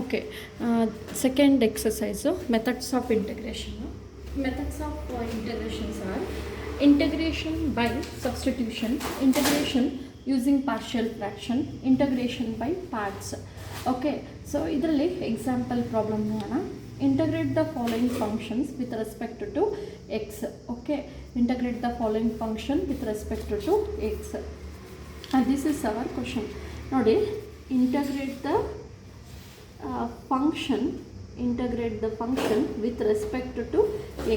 Okay, second exercise, methods of integration. Methods of integrations are integration by substitution, integration using partial fraction, integration by parts. Okay, so ಇದರಲ್ಲಿ example problem ನೋಡೋಣ. Integrate the following functions with respect to x. Okay, integrate the following function with respect to x. And this is our question. ನೋಡಿ, integrate the function with respect to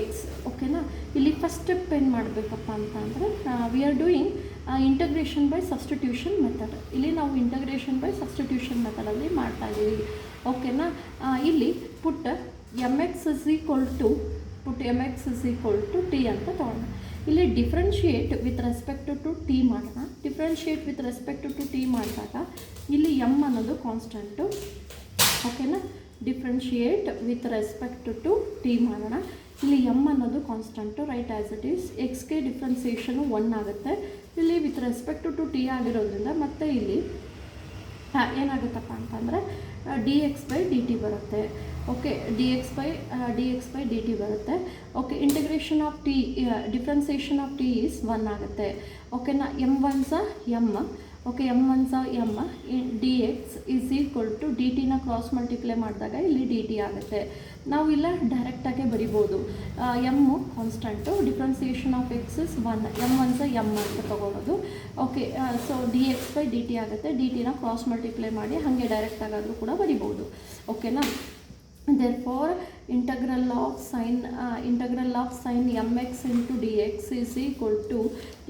x. ಓಕೆನಾ, ಇಲ್ಲಿ first step ಏನು ಮಾಡಬೇಕಪ್ಪ ಅಂತಂದರೆ V are doing integration by substitution method. ಇಲ್ಲಿ ನಾವು integration by substitution ಮೆಥಡಲ್ಲಿ ಮಾಡ್ತಾ ಇದ್ದೀವಿ. ಓಕೆನಾ, ಇಲ್ಲಿ put M X is equal to T ಅಂತ ತಗೊಳ್ಳೋಣ. ಇಲ್ಲಿ differentiate with respect to T ಮಾಡೋಣ. Differentiate with respect to T ಮಾಡಿದಾಗ ಇಲ್ಲಿ ಎಮ್ ಅನ್ನೋದು ಕಾನ್ಸ್ಟೆಂಟು. ಓಕೆನಾ, differentiate with respect to T ಮಾಡೋಣ. ಇಲ್ಲಿ ಎಮ್ ಅನ್ನೋದು constant, right as it is. ಎಕ್ಸ್ಗೆ ಡಿಫ್ರೆನ್ಸಿಯೇಷನು 1 ಆಗುತ್ತೆ. ಇಲ್ಲಿ ವಿತ್ ರೆಸ್ಪೆಕ್ಟ್ ಟು ಟಿ ಆಗಿರೋದ್ರಿಂದ ಮತ್ತೆ ಇಲ್ಲಿ ಏನಾಗುತ್ತಪ್ಪ ಅಂತಂದರೆ D X by D T ಬರುತ್ತೆ. Okay, D X by D T ಬರುತ್ತೆ. Okay, integration of T, differentiation of T is 1 ಆಗುತ್ತೆ. ಓಕೆನಾ, M once M, okay, M once M, D X is equal to D ಟಿನ cross multiply ಮಾಡಿದಾಗ ಇಲ್ಲಿ D T ಆಗುತ್ತೆ. ನಾವು ಇಲ್ಲ ಡೈರೆಕ್ಟಾಗೆ ಬರಿಬೋದು. M constant, differentiation of X is 1, M once M ಅಂತ ತೊಗೊಳೋದು. Okay, so D X by D T ಆಗುತ್ತೆ. ಡಿ ಟಿನ ಕ್ರಾಸ್ ಮಲ್ಟಿಪ್ಲೈ ಮಾಡಿ ಹಾಗೆ ಡೈರೆಕ್ಟಾಗಾದರೂ ಕೂಡ ಬರಿಬೋದು. ಓಕೆನಾ, therefore integral of sin mx into dx is equal to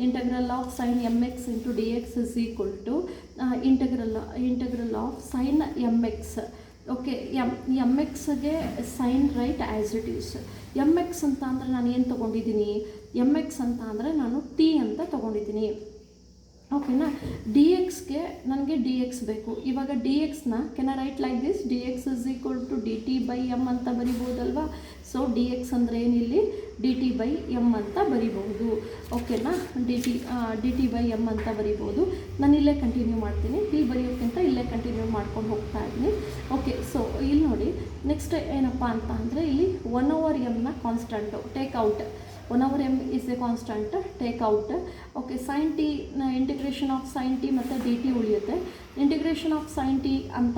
integral of sin mx into dx is equal to integral of sin mx. Okay, M ಎಕ್ಸ್ಗೆ sine right as it is. M X ಅಂತ ಅಂದರೆ ನಾನು ಏನು ತೊಗೊಂಡಿದ್ದೀನಿ? M X ಅಂತ ಅಂದರೆ ನಾನು T ಅಂತ ತೊಗೊಂಡಿದ್ದೀನಿ. ಓಕೆನಾ, ಡಿ ಎಕ್ಸ್ಗೆ ನನಗೆ ಡಿ ಎಕ್ಸ್ ಬೇಕು. ಇವಾಗ ಡಿ ಎಕ್ಸ್ನ can I write like this? D X is equal to D T by M ಅಂತ ಬರಿಬೋದಲ್ವಾ. ಸೊ ಡಿ ಎಕ್ಸ್ ಅಂದರೆ ಏನಿಲ್ಲಿ ಡಿ ಟಿ ಬೈ ಎಮ್ ಅಂತ ಬರಿಬಹುದು. ಓಕೆನಾ, ಡಿ ಟಿ ಬೈ ಎಮ್ ಅಂತ ಬರಿಬೋದು. ನಾನು ಇಲ್ಲೇ ಕಂಟಿನ್ಯೂ ಮಾಡ್ತೀನಿ, ಇಲ್ಲಿ ಬರೆಯೋಕ್ಕಿಂತ ಇಲ್ಲೇ ಕಂಟಿನ್ಯೂ ಮಾಡ್ಕೊಂಡು ಹೋಗ್ತಾ ಇದ್ದೀನಿ. ಓಕೆ, ಸೊ ಇಲ್ಲಿ ನೋಡಿ, ನೆಕ್ಸ್ಟ್ ಏನಪ್ಪ ಅಂತ ಅಂದರೆ ಇಲ್ಲಿ 1/mನ constant take out. 1/m is a constant, take out. Okay, sine T, integration of sine T ಮತ್ತು ಡಿ ಟಿ ಉಳಿಯುತ್ತೆ. ಇಂಟಿಗ್ರೇಷನ್ ಆಫ್ ಸೈನ್ ಟಿ ಅಂತ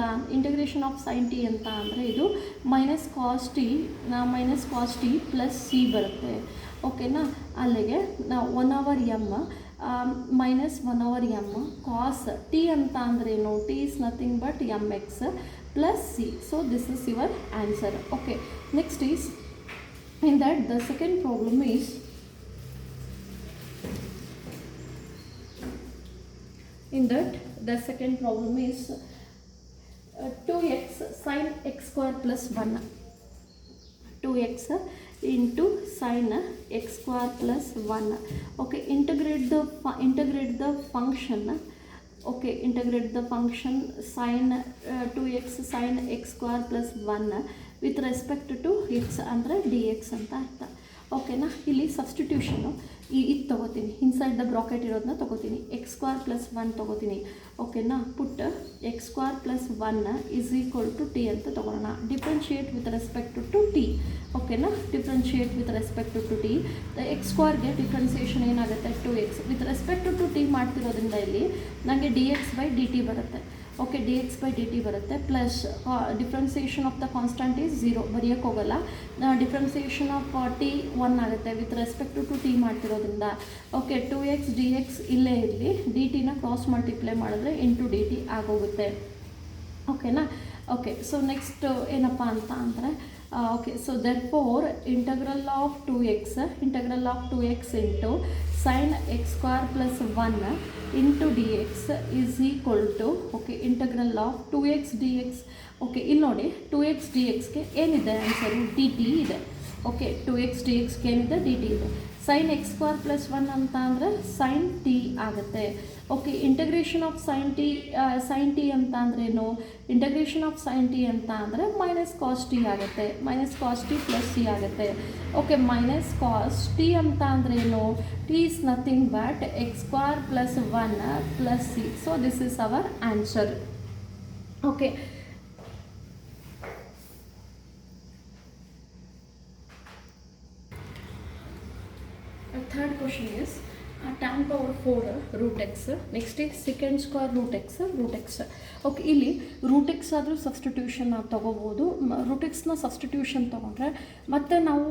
ಅಂದರೆ ಇದು minus cos T plus C ಬರುತ್ತೆ. ಓಕೆನಾ, ಅಲ್ಲಿಗೆ ನಾವು 1/m ಮೈನಸ್ 1/m ಕಾಸ್ ಟಿ ಅಂತ ಅಂದ್ರೇನು? T is nothing but M X plus C. So this is your answer. Okay, next is in that the second problem is 2x sin x square plus 1. 2x into sin x square plus 1. Okay, integrate the function. Okay, integrate the function sin 2x sin x square plus 1 with respect to x ಅಂದರೆ d X ಅಂತ ಅರ್ಥ. ಓಕೆನಾ, ಇಲ್ಲಿ ಸಬ್ಸ್ಟಿಟ್ಯೂಷನು ಇದು ತೊಗೋತೀನಿ, inside the bracket ಇರೋದನ್ನ ತೊಗೋತೀನಿ. X square plus 1 ತೊಗೋತೀನಿ. ಓಕೆನಾ, put X square plus 1 is equal to T ಅಂತ ತೊಗೊಳ್ಳೋಣ. Differentiate with respect to T. ಓಕೆನಾ, differentiate with respect to T. X ಸ್ಕ್ವೇರ್ಗೆ ಡಿಫ್ರೆನ್ಸಿಯೇಷನ್ ಏನಾಗುತ್ತೆ? 2x. With respect to T ಮಾಡ್ತಿರೋದ್ರಿಂದ ಇಲ್ಲಿ ನನಗೆ D X by D T ಬರುತ್ತೆ. Okay, D X by D T ಬರುತ್ತೆ. Plus differentiation of the constant is 0, ಬರೆಯೋಕ್ಕೆ ಹೋಗಲ್ಲ. ಡಿಫ್ರೆನ್ಸಿಯೇಷನ್ ಆಫ್ ಟಿ 1 ಆಗುತ್ತೆ ವಿತ್ ರೆಸ್ಪೆಕ್ಟ್ ಟು ಟಿ ಮಾಡ್ತಿರೋದ್ರಿಂದ. ಓಕೆ, 2x ಡಿ ಎಕ್ಸ್ ಇಲ್ಲೇ ಇರಲಿ, ಡಿ ಟಿನ ಕ್ರಾಸ್ ಮಲ್ಟಿಪ್ಲೈ ಮಾಡಿದ್ರೆ ಇಂಟು ಡಿ ಟಿ ಆಗೋಗುತ್ತೆ. ಓಕೆನಾ, ಓಕೆ, ಸೊ ನೆಕ್ಸ್ಟ್ ಏನಪ್ಪ ಅಂತ ಅಂದರೆ okay, so therefore integral of 2x into sin x square plus 1 into dx is equal to okay, integral of 2x dx. Okay, ಇಲ್ಲಿ ನೋಡಿ, 2x dxಗೆ ಏನಿದೆ answer? D T ಇದೆ. Okay, 2x dxಗೆ ಏನಿದೆ? D T ಇದೆ. sin x square plus 1 ಅಂತ ಅಂದರೆ sin t ಆಗುತ್ತೆ. Okay, integration of sine T ಅಂತ ಅಂದ್ರೇನು? ಇಂಟಗ್ರೇಷನ್ ಆಫ್ ಸೈನ್ ಟಿ ಅಂತ ಅಂದರೆ ಮೈನಸ್ ಕಾಸ್ ಟಿ ಆಗುತ್ತೆ. Minus cos T plus C ಆಗುತ್ತೆ. ಓಕೆ, ಮೈನಸ್ ಕಾಸ್ ಟಿ ಅಂತ ಅಂದ್ರೇನು? T is nothing but x square plus 1 plus C. So this is our answer. Okay, third question is tan power 4 root x. Next is secant square root x root x. Okay, ಇಲ್ಲಿ root X ಆದರೂ substitution ನಾವು ತೊಗೋಬೋದು. Root ಎಕ್ಸ್ನ substitution ತೊಗೊಂಡ್ರೆ ಮತ್ತೆ ನಾವು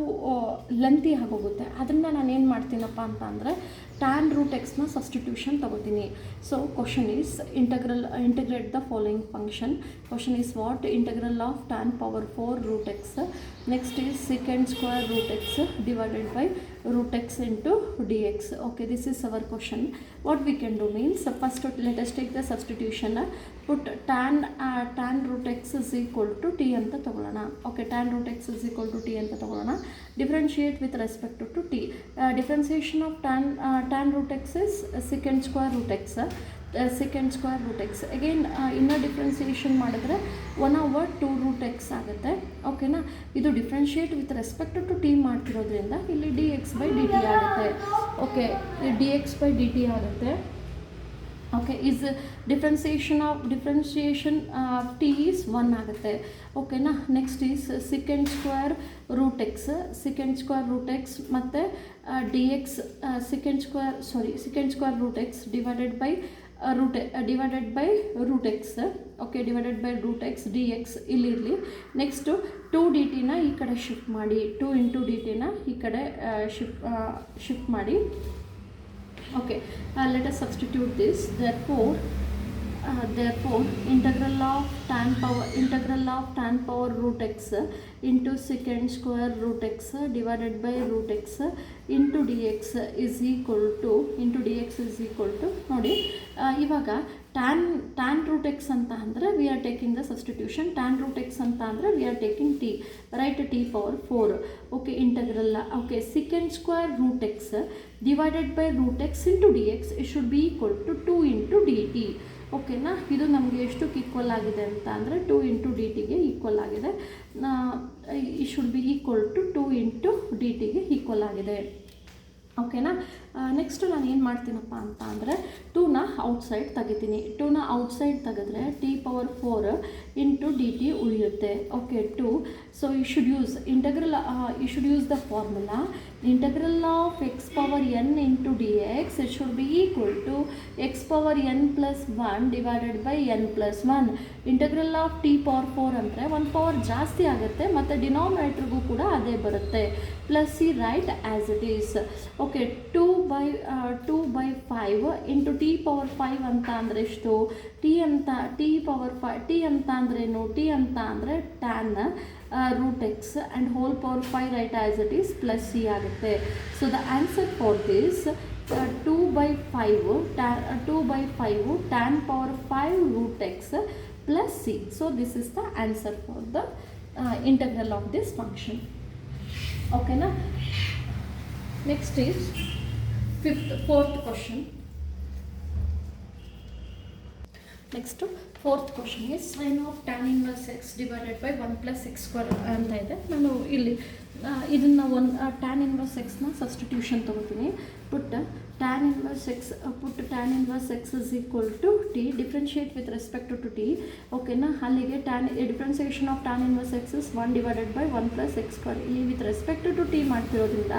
lengthy ಆಗೋಗುತ್ತೆ. ಅದನ್ನು ನಾನು ಏನು ಮಾಡ್ತೀನಪ್ಪ ಅಂತ ಅಂದರೆ ಟ್ಯಾನ್ ರೂಟ್ ಎಕ್ಸ್ನ ಸಬ್ಸ್ಟಿಟ್ಯೂಷನ್ ತೊಗೋತೀನಿ. So question is integrate the following function. Question is what? Integral of tan power 4 root X. Next is secant square root x divided by root x into dx. Okay, this is our question. What we can do means, first let us take the substitution. Put tan root x is equal to t ಅಂತ ತಗೊಳ್ಳೋಣ. Okay, tan root x is equal to t ಅಂತ ತಗೊಳ್ಳೋಣ. Differentiate with respect to t. Differentiation of tan root x is secant square root x. secant square root x. Again ಇನ್ನೂ differentiation ಮಾಡಿದ್ರೆ 1/2 root x ಆಗುತ್ತೆ. ಓಕೆನಾ? ಇದು differentiate with respect to T ಮಾಡ್ತಿರೋದ್ರಿಂದ ಇಲ್ಲಿ dx/dt ಆಗುತ್ತೆ. ಓಕೆ, dx/dt ಆಗುತ್ತೆ. Okay, is differentiation of T is 1 ಆಗುತ್ತೆ. ಓಕೆನಾ? Next is secant square root x. secant square root x ಮತ್ತು dx secant square root x divided by root x. Okay, divided by root x dx ಇಲ್ಲಿರಲಿ. Next 2 dt ಈ ಕಡೆ shift ಮಾಡಿ, 2 into dt ಈ ಕಡೆ shift ಮಾಡಿ. Okay, let us substitute this. Therefore integral of tan power root x into secant square root x divided by root x into dx is equal to ನೋಡಿ, ಇವಾಗ tan root x ಅಂತ ಅಂದರೆ we are taking the substitution. tan root x ಅಂತ ಅಂದರೆ we are taking t, right? t power 4. Okay, integral. Okay, secant square root x divided by root x into dx it should be equal to 2 into dt. ಓಕೆನಾ? ಇದು ನಮಗೆ ಎಷ್ಟಕ್ಕೆ equal ಆಗಿದೆ ಅಂತ ಅಂದರೆ 2 into dt equal ಆಗಿದೆ. It should be equal to 2 into dt equal ಆಗಿದೆ. ಓಕೆನಾ? ನೆಕ್ಸ್ಟು ನಾನು ಏನು ಮಾಡ್ತೀನಪ್ಪ ಅಂತ ಅಂದರೆ 2ನ ಔಟ್ಸೈಡ್ ತೆಗಿತೀನಿ. 2ನ ಔಟ್ಸೈಡ್ ತೆಗೆದ್ರೆ t power 4 into dt ಉಳಿಯುತ್ತೆ. Okay, 2. So you should use the formula integral of x power n into dx it should be equal to x power n plus 1 divided by n plus 1. Integral of t power 4 ಅಂದರೆ 1 power ಜಾಸ್ತಿ ಆಗುತ್ತೆ ಮತ್ತು ಡಿನಾಮಿನೇಟ್ರಿಗೂ ಕೂಡ ಅದೇ ಬರುತ್ತೆ. Plus C right as it is. Okay, 2/5 into t power 5 ಅಂತ ಅಂದರೆ ಎಷ್ಟು? t ಅಂತ ಅಂದ್ರೇನು? t ಅಂತ ಅಂದರೆ tan root x and whole power 5 right as it is plus c ಆಗುತ್ತೆ. So the answer for this 2/5 tan power 5 root x plus c. So this is the answer for the integral of this function. Okay na? Next is fourth question. Next fourth question is sine of tan inverse X divided by 1 + x² ಅಂತ ಇದೆ. ನಾನು ಇಲ್ಲಿ ಇದನ್ನು tan inverse ಎಕ್ಸ್ನ substitution ತೊಗೋತೀನಿ. Put tan inverse X is equal to T. Differentiate with respect to T. ಓಕೆನಾ? ಅಲ್ಲಿಗೆ differentiation of tan inverse X is 1 divided by 1 + x². ಇಲ್ಲಿ ವಿತ್ ರೆಸ್ಪೆಕ್ಟ್ ಟು ಟಿ ಮಾಡ್ತಿರೋದ್ರಿಂದ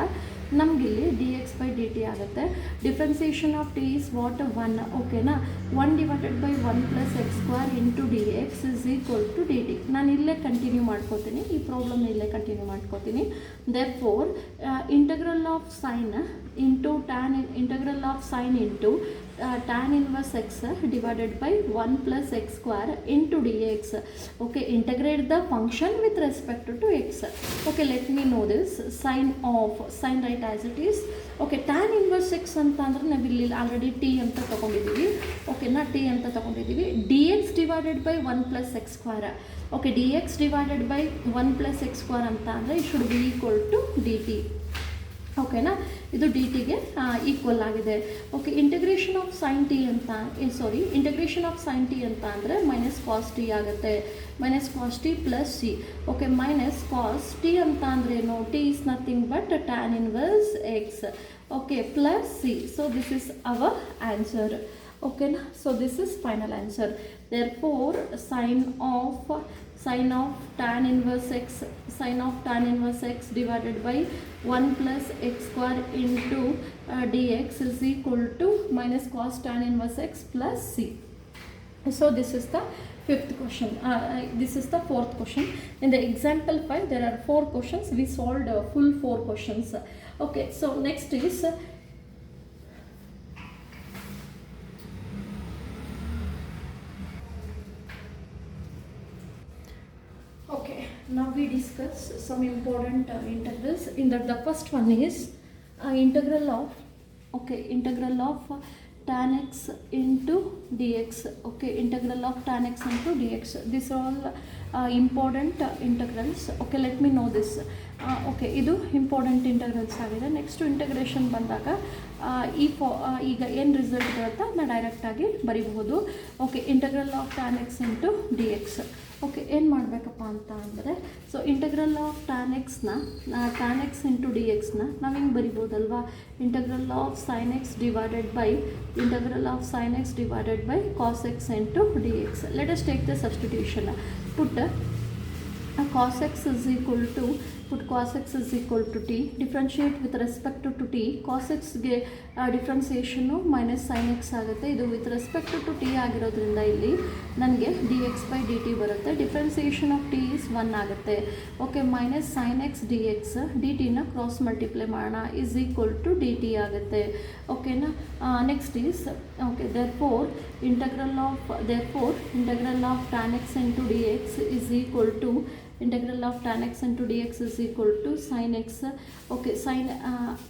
ನಮಗಿಲ್ಲಿ dx/dt ಆಗುತ್ತೆ. Differentiation of T is what? 1. ಓಕೆನಾ? 1 divided by 1 + x² into dx is equal to dt. ನಾನು ಇಲ್ಲೇ continue ಮಾಡ್ಕೋತೀನಿ, ಈ ಪ್ರಾಬ್ಲಮ್ನ ಇಲ್ಲೇ ಕಂಟಿನ್ಯೂ ಮಾಡ್ಕೋತೀನಿ. Therefore integral of sine into tan inverse x divided by 1 + x² into dx. Okay, integrate the function with respect to x. Okay, let me know this. Sin right as it is. Okay, tan inverse x ಅಂತ ಅಂದರೆ ನಾವು ಇಲ್ಲಿ already t ಅಂತ ತಗೊಂಡಿದ್ದೀವಿ. ಓಕೆನಾ? t ಅಂತ ತಗೊಂಡಿದ್ದೀವಿ. dx divided by 1 + x². Okay, dx divided by 1 + x² ಅಂತ ಅಂದರೆ it should be equal to dt. ಓಕೆನಾ? ಇದು ಡಿ ಟಿಗೆ ಈಕ್ವಲ್ ಆಗಿದೆ. Okay, integration of sine T ಅಂತ ಅಂದರೆ ಮೈನಸ್ ಕಾಸ್ ಟಿ ಆಗುತ್ತೆ. Minus cos T plus C. Okay, minus cos T ಅಂತ ಅಂದರೆ ಏನು? T is nothing but tan inverse X. Okay, plus C. So this is our answer. ಓಕೆನಾ? So this is final answer. Therefore, sin sin of tan inverse x divided by 1 plus x square into dx is equal to minus cos tan inverse x plus c. So this is the fifth question. This is the fourth question. In the example 5 there are 4 questions. We solved full 4 questions. Okay, so next is now we discuss some important integrals. In that the first one is integral of tan x into dx. Okay, integral of tan x into dx. These are all important integrals. Okay, let me know this. Okay, ಇದು important ಇಂಟಗ್ರಲ್ಸ್ ಆಗಿದೆ. Next integration ಬಂದಾಗ ಈಗ ಏನು result ಬರುತ್ತಾ ಅದನ್ನ ಡೈರೆಕ್ಟಾಗಿ ಬರೀಬಹುದು. Okay, integral of tan X into D X. Okay, ಏನು ಮಾಡಬೇಕಪ್ಪ ಅಂತ ಅಂದರೆ, ಸೊ ಇಂಟಗ್ರಲ್ ಆಫ್ ಟ್ಯಾನ್ ಎಕ್ಸ್ನ ಟ್ಯಾನ್ ಎಕ್ಸ್ ಇಂಟು ಡಿ ಎಕ್ಸ್ನ ನಾವು ಹಿಂಗೆ ಬರಿಬೋದಲ್ವಾ, integral of sine X divided by cos X into D X. Let us take the substitution. put cos x is equal to t, differentiate with respect to t. cos x ಗೆ ಡಿಫ್ರೆನ್ಸಿಯೇಷನ್ನು minus sine X ಆಗುತ್ತೆ. ಇದು with respect to t ಆಗಿರೋದ್ರಿಂದ ಇಲ್ಲಿ ನನಗೆ D X by D T ಬರುತ್ತೆ. Differentiation of T is 1 ಆಗುತ್ತೆ. Okay, minus sine X D X D ಟಿನ cross multiply ಮಾಡೋಣ, is equal to D T ಆಗುತ್ತೆ. ಓಕೆನಾ. Next is okay, therefore integral of tan x into dx is equal to sin x.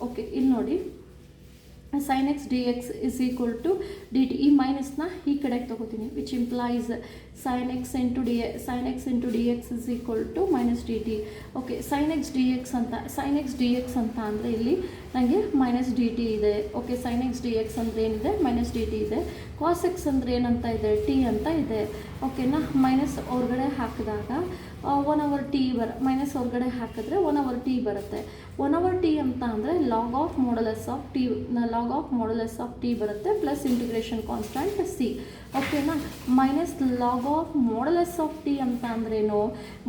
Okay, ಇಲ್ಲಿ ನೋಡಿ, sin x dx is equal to dt. ಈ ಮೈನಸ್ನ ಈ ಕಡೆಗೆ ತಗೋತೀನಿ, which implies sin x into dx is equal to minus dt. Okay, sin x dx ಅಂತ ಅಂದರೆ ಇಲ್ಲಿ ನನಗೆ ಮೈನಸ್ ಡಿ ಟಿ ಇದೆ. ಓಕೆ, sin x dx ಅಂದರೆ ಏನಿದೆ, ಮೈನಸ್ ಡಿ ಟಿ ಇದೆ. cos x ಅಂದರೆ ಏನಂತ ಇದೆ, ಟಿ ಅಂತ ಇದೆ. ಓಕೆನಾ. ಮೈನಸ್ ಹೊರಗಡೆ ಹಾಕಿದಾಗ 1/t ಮೈನಸ್ ಹೊರಗಡೆ ಹಾಕಿದ್ರೆ 1/t ಬರುತ್ತೆ. 1/t ಅಂತ ಅಂದರೆ log of modulus of T ಬರುತ್ತೆ, ಪ್ಲಸ್ ಇಂಟಿಗ್ರೇಷನ್ ಕಾನ್ಸ್ಟೆಂಟ್ ಸಿ. ಓಕೆನಾ. Minus log of modulus of T ಅಂತ ಅಂದ್ರೇನು,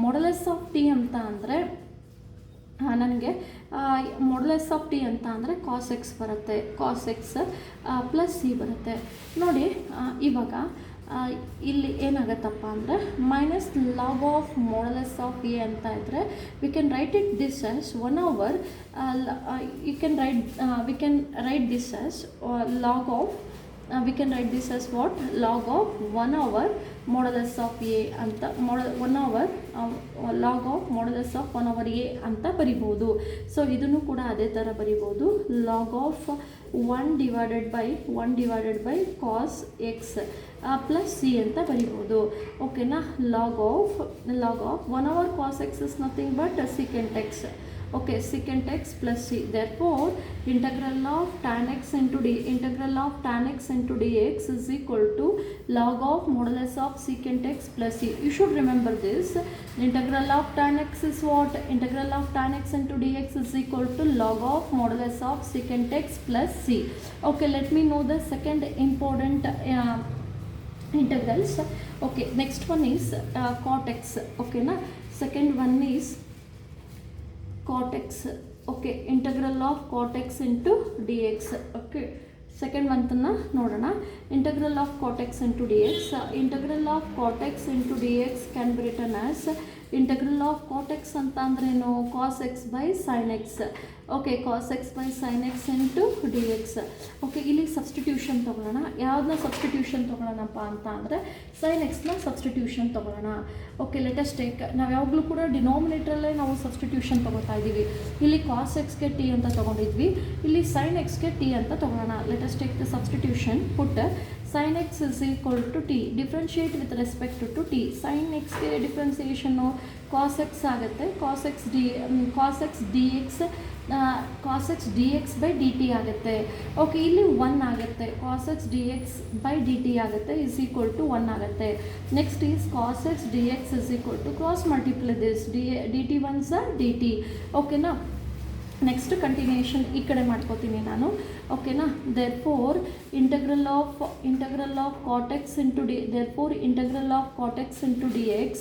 ಮಾಡಲಸ್ ಆಫ್ ಟಿ ಅಂತ ಅಂದರೆ ನನಗೆ ಮಾಡ್ಯುಲಸ್ ಆಫ್ ಟಿ ಅಂತ ಅಂದರೆ ಕಾಸ್ ಎಕ್ಸ್ ಬರುತ್ತೆ, ಕಾಸ್ ಎಕ್ಸ್ ಪ್ಲಸ್ ಸಿ ಬರುತ್ತೆ. ನೋಡಿ, ಇವಾಗ ಇಲ್ಲಿ ಏನಾಗುತ್ತಪ್ಪ ಅಂದರೆ minus log of modulus of A ಅಂತ ಇದ್ದರೆ we can write it this as 1 over we can write this as log of we can write this as what, log of 1 over modulus of a ಅಂತ 1 over log of modulus of 1 over a ಅಂತ ಬರಿಬೋದು. So ಇದನ್ನು ಕೂಡ ಅದೇ ಥರ ಬರಿಬೋದು, log of 1 divided by cos x plus c ಅಂತ ಬರಿಬೋದು. ಓಕೆನಾ. log of 1 over cos x is nothing but secant x. Okay, secant x plus c. Therefore, integral of tan x into dx is equal to log of modulus of secant x plus c. You should remember this. Integral of tan x is what? Integral of tan x into dx is equal to log of modulus of secant x plus c. Okay, let me know the second important integrals. Okay, next one is cot x. Okay na. Second one is cot x. Okay, integral of cot x into dx. Okay, second one ನೋಡೋಣ. integral of cot x into dx. integral of cot x into dx can be written as integral of cot x ಅಂತ ಅಂದ್ರೇನು, cos x by sin x. Okay, cos x by sin x into dx. Okay, ಇಲ್ಲಿ substitution ತೊಗೊಳ್ಳೋಣ. ಯಾವುದನ್ನ substitution ತೊಗೊಳ್ಳೋಣಪ್ಪ ಅಂತ ಅಂದರೆ sin xನ substitution ತೊಗೊಳ್ಳೋಣ. Okay, lettuce take, ನಾವು ಯಾವಾಗಲೂ ಕೂಡ ಡಿನಾಮಿನೇಟ್ರಲ್ಲೇ ನಾವು ಸಬ್ಸ್ಟಿಟ್ಯೂಷನ್ ತೊಗೋತಾ ಇದ್ದೀವಿ. ಇಲ್ಲಿ cos xಗೆ ಟಿ ಅಂತ ತೊಗೊಂಡಿದ್ವಿ, ಇಲ್ಲಿ sin xಗೆ ಟಿ ಅಂತ ತೊಗೊಳ್ಳೋಣ. Let us take the substitution. Put sin x is equal to t, differentiate with respect to t. sin x ಗೆ ಡಿಫ್ರೆನ್ಸಿಯೇಷನ್ನು cos x ಆಗುತ್ತೆ, cos x dx by dt ಆಗುತ್ತೆ. ಓಕೆ, ಇಲ್ಲಿ 1 ಆಗುತ್ತೆ, cos x dx by dt ಆಗುತ್ತೆ, is equal to 1 ಆಗುತ್ತೆ. Next is cos x dx is equal to cross multiply this dt ones are dt. ಓಕೆನಾ. Next continuation ಈ ಕಡೆ ಮಾಡ್ಕೋತೀನಿ ನಾನು. ಓಕೆನಾ. therefore integral of cot x into therefore integral of cot x into dx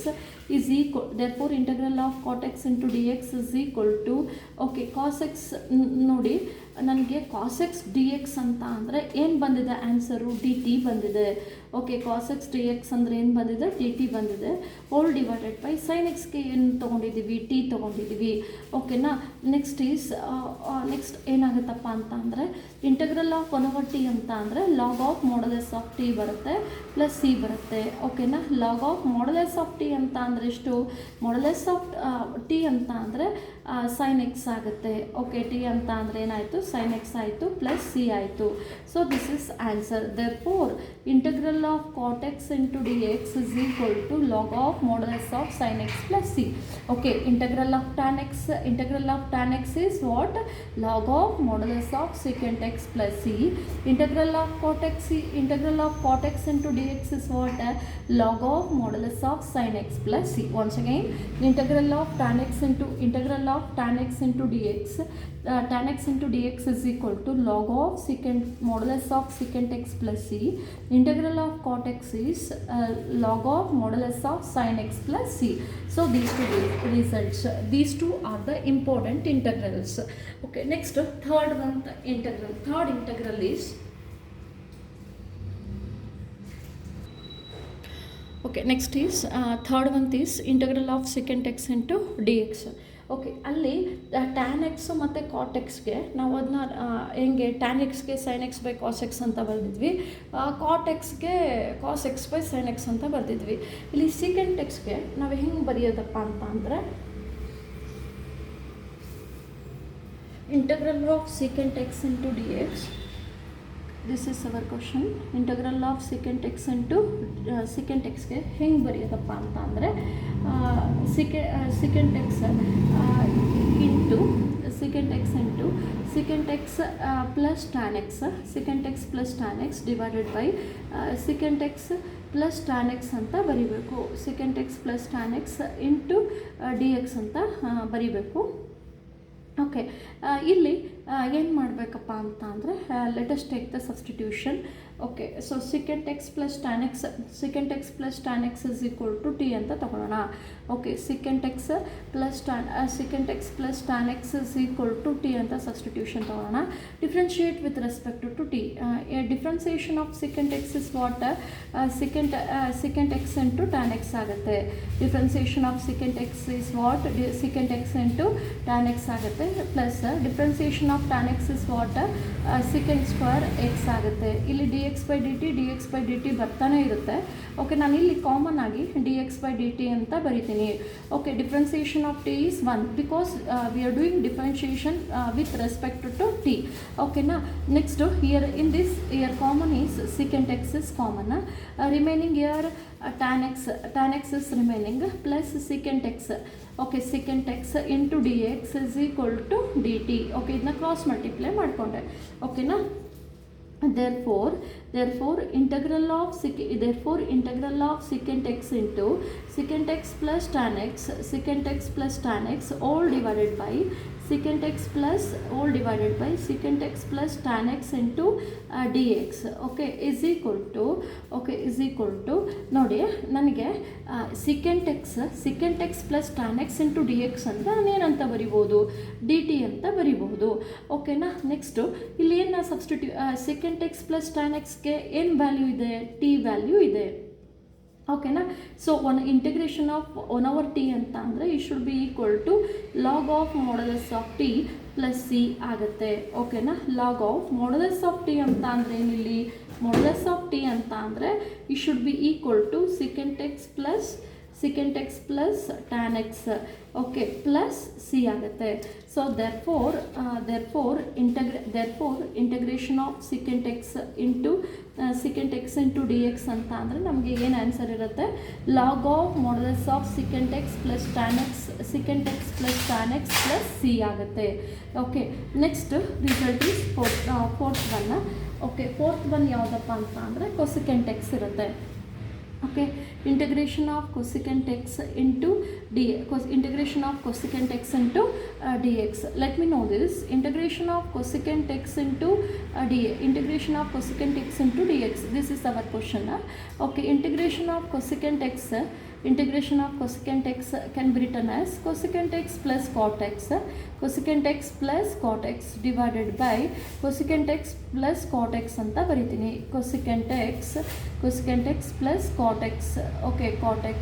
is equal, therefore integral of cot x into dx is equal to okay cos x ನೋಡಿ ನನಗೆ cos x dx ಅಂತ ಅಂದರೆ ಏನು ಬಂದಿದೆ answer dt ಬಂದಿದೆ. Okay cos x dx ಅಂದರೆ ಏನು ಬಂದಿದೆ dt ಬಂದಿದೆ. ಹೋಲ್ ಡಿವೈಡೆಡ್ ಬೈ sin xಗೆ ಏನು ತೊಗೊಂಡಿದ್ದೀವಿ t ತೊಗೊಂಡಿದ್ದೀವಿ. ಓಕೆನಾ. ನೆಕ್ಸ್ಟ್ ಏನಾಗುತ್ತಪ್ಪ ಅಂತ ಅಂದರೆ ಇಂಟಗ್ರಲ್ ಆಫ್ 1/t ಅಂತ ಅಂದರೆ log of modulus of t ಬರುತ್ತೆ ಪ್ಲಸ್ c ಬರುತ್ತೆ. ಓಕೆನಾ. Log of modulus of t ಅಂತ ಅಂದರೆ ಎಷ್ಟು, ಮಾಡ್ಯುಲಸ್ ಆಫ್ t ಅಂತ ಅಂದರೆ sin x ಆಗುತ್ತೆ. ಓಕೆ t ಅಂತ ಅಂದರೆ ಏನಾಯಿತು sin x ಆಯಿತು ಪ್ಲಸ್ c ಆಯಿತು. So this is answer. therefore integral of cot x into dx is equal to log of modulus of sin x plus c. okay, integral of tan x is what, log of modulus of secant x plus c. integral of cot x into dx is what, log of modulus of sin x plus c. once again, integral of tan x into dx, tan x into dx is equal to log of modulus of secant x plus c. integral of cot x is log of modulus of sin x plus c. so these two results, these two are the important integrals. okay, next third integral is okay, next is third one is integral of secant x into dx. Okay, ಅಲ್ಲಿ tan X ಮತ್ತು cot ಎಕ್ಸ್ಗೆ ನಾವು ಅದನ್ನ ಹೆಂಗೆ tan ಎಕ್ಸ್ಗೆ sine X by cos X ಅಂತ ಬರೆದಿದ್ವಿ, cot ಎಕ್ಸ್ಗೆ cos X by sine X ಅಂತ ಬರೆದಿದ್ವಿ. ಇಲ್ಲಿ ಸೀಕೆಂಟ್ ಎಕ್ಸ್ಗೆ ನಾವು ಹೆಂಗೆ ಬರೆಯೋದಪ್ಪ ಅಂತ ಅಂದರೆ integral of secant X into D X. This is our question. Integral of secant X into secant ಎಕ್ಸ್ಗೆ ಹೆಂಗೆ ಬರೆಯೋದಪ್ಪ ಅಂತ ಅಂದರೆ secant X into secant X plus tan X, secant X plus tan X divided by secant X plus tan X ಅಂತ ಬರೀಬೇಕು. Secant X plus tan X into D X ಅಂತ ಬರೀಬೇಕು. Okay, ಇಲ್ಲಿ ಏನು ಮಾಡಬೇಕಪ್ಪ ಅಂತ ಅಂದರೆ let us take the substitution. Okay, so secant X plus tan X is equal to T ಅಂತ ತೊಗೊಳ್ಳೋಣ. Okay, secant X plus tan X is equal to T ಅಂತ ಸಬ್ಸ್ಟಿಟ್ಯೂಷನ್ ತೊಗೊಳ್ಳೋಣ. Differentiate with respect to T. Differentiation of secant X is what, secant X into tan X ಆಗುತ್ತೆ. Differentiation of secant X is what, secant X into tan X ಆಗುತ್ತೆ. Plus differentiation of tan X is what, secant square X ಆಗುತ್ತೆ. ಇಲ್ಲಿ D X by D T ಬರ್ತಾನೆ ಇರುತ್ತೆ. Okay, ನಾನು ಇಲ್ಲಿ common ಆಗಿ D X by D T ಅಂತ ಬರಿತೀನಿ. Okay, differentiation of T is 1 because we are doing differentiation with respect to T. ಓಕೆನಾ. Next here in this here common is secant X is common. Remaining here tan x is remaining plus secant x. okay, secant x into dx is equal to dt. okay, ಇದನ್ನ cross multiply ಮಾಡಿಕೊಂಡೆ. ಓಕೆನಾ. therefore integral of secant x into secant x plus tan x all divided by secant x plus tan x into dx. okay, is equal to ನೋಡಿ ನನಗೆ secant x plus tan x into dx ಅಂತ ನಾನೇನಂತ ಬರಿಬೋದು, dt ಅಂತ ಬರಿಬಹುದು. ಓಕೆನಾ. Next ಇಲ್ಲಿ ಏನು secant x plus tan xಗೆ ಏನು ವ್ಯಾಲ್ಯೂ ಇದೆ, t ವ್ಯಾಲ್ಯೂ ಇದೆ. ಓಕೆನಾ. ಸೊ ಇಂಟಿಗ್ರೇಷನ್ ಆಫ್ 1/t ಅಂತ ಅಂದರೆ ಈ should be equal to log of modulus of T plus C ಆಗುತ್ತೆ. ಓಕೆನಾ. Log of modulus of T ಅಂತ ಅಂದರೆ ಏನಿಲ್ಲಿ, ಮಾಡ್ಯುಲಸ್ ಆಫ್ ಟಿ ಅಂತ ಅಂದರೆ ಈ should be equal to secant x plus tan x. Okay, plus C ಆಗುತ್ತೆ. So therefore integration of secant x into dx ಅಂತ ಅಂದರೆ ನಮಗೆ ಏನು ಆನ್ಸರ್ ಇರುತ್ತೆ, log of modulus of secant x plus tan x plus c ಆಗುತ್ತೆ. Okay, next result is fourth one. Okay, fourth one ಯಾವುದಪ್ಪ ಅಂತ ಅಂದರೆ cosecant x ಇರುತ್ತೆ. Okay, integration of cosecant x into dx, integration of cosecant x into dx. Let me know this, integration of cosecant x into dx, integration of cosecant x into dx, this is our question. Okay, integration of cosecant x, integration of cosecant x can be written as cosecant x plus cot x, cosecant x plus cot x divided by cosecant x plus cot x ಅಂತ ಬರೀತೀನಿ. cosecant x plus cot x, okay cot x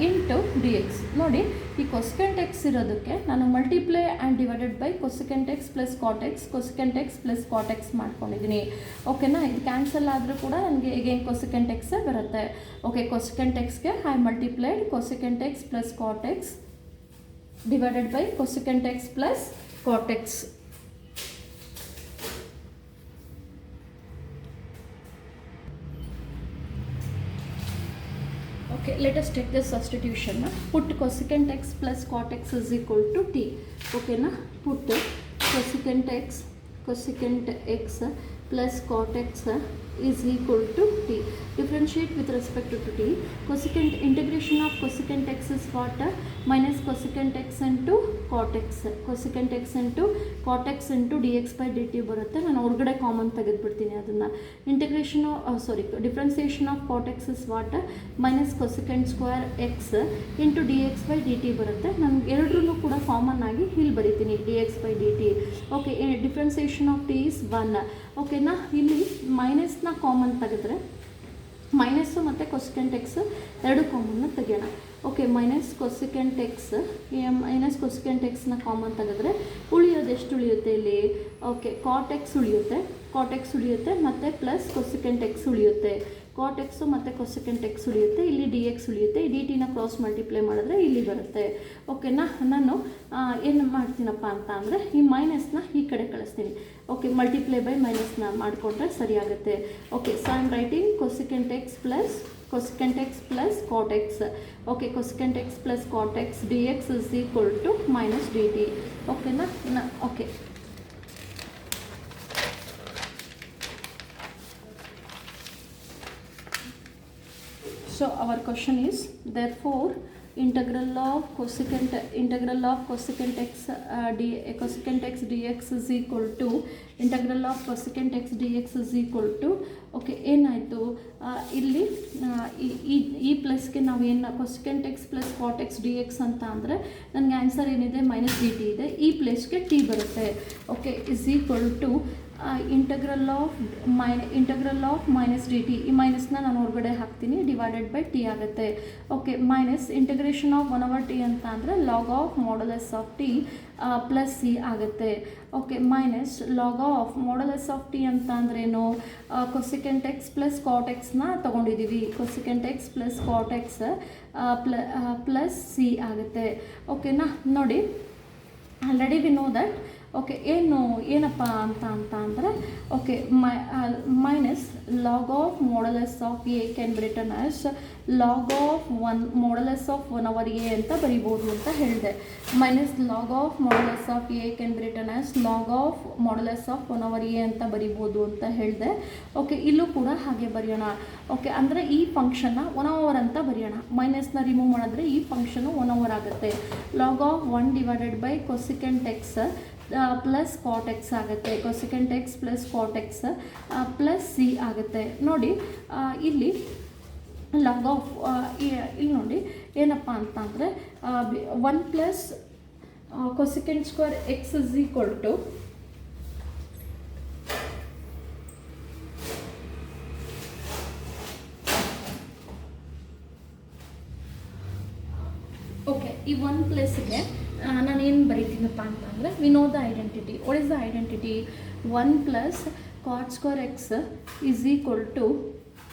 into D X. ನೋಡಿ, ಈ cosecant x ಇರೋದಕ್ಕೆ ನಾನು multiply and divided by cosecant x plus cot x, cosecant x plus cot x ಮಾಡ್ಕೊಂಡಿದ್ದೀನಿ. ಓಕೆನಾ, ಇದು cancel ಆದರೂ ಕೂಡ ನನಗೆ ಎಗೇನ್ cosecant x ಬರುತ್ತೆ. ಓಕೆ, cosecant xಗೆ I multiplied cosecant x plus cot x divided by cosecant x plus cot x. Okay, let us take the substitution. Put cosecant x plus cot x is equal to t. Okay na, put cosecant x plus cot x is equal to t. Differentiate with respect to t. Cosecant, integration of cosecant x is what? Minus cosecant x into cot x, cosecant x into cot x into dx by dt ಬರುತ್ತೆ. ನಾನು ಹೊರಗಡೆ common ತೆಗೆದುಬಿಡ್ತೀನಿ ಅದನ್ನು. Integration differentiation of cot x is what? Minus cosecant square x into dx by dt ಬರುತ್ತೆ. ನಾನು ಎರಡರೂ ಕೂಡ common ಆಗಿ ಇಲ್ಲಿ ಬರಿತೀನಿ dx by dt. Okay, differentiation of t is 1. ಓಕೆನಾ, ಇಲ್ಲಿ ಮೈನಸ್ನ ಕಾಮನ್ ತೆಗೆದ್ರೆ ಮೈನಸ್ಸು ಮತ್ತು cosecant x ಎರಡು ಕಾಮನ್ನ ತೆಗೆಯೋಣ. ಓಕೆ, ಮೈನಸ್ cosecant xನ ಕಾಮನ್ ತೆಗೆದ್ರೆ ಉಳಿಯೋದು ಎಷ್ಟು ಉಳಿಯುತ್ತೆ ಇಲ್ಲಿ? ಓಕೆ, cot x ಉಳಿಯುತ್ತೆ ಮತ್ತು ಪ್ಲಸ್ cosecant x ಉಳಿಯುತ್ತೆ. cot x ಮತ್ತು cosecant x ಉಳಿಯುತ್ತೆ, ಇಲ್ಲಿ dx ಉಳಿಯುತ್ತೆ. ಡಿ ಟಿನ ಕ್ರಾಸ್ ಮಲ್ಟಿಪ್ಲೈ ಮಾಡಿದ್ರೆ ಇಲ್ಲಿ ಬರುತ್ತೆ. ಓಕೆನಾ, ನಾನು ಏನು ಮಾಡ್ತೀನಪ್ಪ ಅಂತ ಅಂದರೆ ಈ ಮೈನಸ್ನ ಈ ಕಡೆ ಕಳಿಸ್ತೀನಿ. ಓಕೆ, ಮಲ್ಟಿಪ್ಲೈ ಬೈ ಮೈನಸ್ನ ಮಾಡಿಕೊಂಡ್ರೆ ಸರಿಯಾಗುತ್ತೆ. Okay, so I am writing cosecant x plus cot x. Okay, cosecant x plus cot x dx is equal to minus dt. Okay na? Okay. So our question is, therefore integral of cosecant x cosecant x dx is equal to integral of cosecant x dx is equal to. Okay, ಏನಾಯಿತು ಇಲ್ಲಿ ಈ ಪ್ಲಸ್ಗೆ ನಾವು ಏನು cosecant x plus cot x dx ಅಂತ ಅಂದರೆ ನನಗೆ answer ಏನಿದೆ? Minus D T ಇದೆ. ಈ ಪ್ಲೇಸ್ಗೆ ಟಿ ಬರುತ್ತೆ. Okay, is equal to integral of minus D T. ಈ ಮೈನಸ್ನ ನಾನು ಹೊರಗಡೆ ಹಾಕ್ತೀನಿ, ಡಿವೈಡೆಡ್ ಬೈ ಟಿ ಆಗುತ್ತೆ. Okay, minus integration of 1/t ಅಂತ ಅಂದರೆ log of modulus of T plus C ಆಗುತ್ತೆ. Okay, minus log of modulus of T ಅಂತ ಅಂದ್ರೇನು? cosecant x ಪ್ಲಸ್ cot xನ ತೊಗೊಂಡಿದ್ದೀವಿ. cosecant x plus cot x plus C ಆಗುತ್ತೆ. ಓಕೆನಾ, ನೋಡಿ already we know that. Okay, ಏನಪ್ಪ ಅಂತ ಅಂದರೆ okay, minus log of modulus of A can be return as log of modulus of 1/a ಅಂತ ಬರಿಬೋದು ಅಂತ ಹೇಳಿದೆ. Minus log of modulus of A can be return as log of modulus of 1/a ಅಂತ ಬರಿಬೋದು ಅಂತ ಹೇಳಿದೆ. Okay, ಇಲ್ಲೂ ಕೂಡ ಹಾಗೆ ಬರೆಯೋಣ. ಓಕೆ, ಅಂದರೆ ಈ ಫಂಕ್ಷನ್ನ 1/, ಅಂತ ಬರೆಯೋಣ. ಮೈನಸ್ನ ರಿಮೂವ್ ಮಾಡಿದ್ರೆ ಈ ಫಂಕ್ಷನು 1/, ಆಗುತ್ತೆ. Log of 1 divided by cosecant x plus cot x ಆಗುತ್ತೆ. cosecant x plus cot x plus C ಆಗುತ್ತೆ. ನೋಡಿ, ಇಲ್ಲಿ ಲಾಗ್ ಆಫ್ ಇಲ್ಲಿ ನೋಡಿ ಏನಪ್ಪ ಅಂತ ಅಂದರೆ 1 plus cosecant square x is equal to okay, ಈ 1 ಪ್ಲಸ್ಗೆ ನಾನು ಏನು ಬರೀತೀನಪ್ಪ ಅಂತಂದರೆ we know the identity. What is the identity? 1 plus cot square x is equal to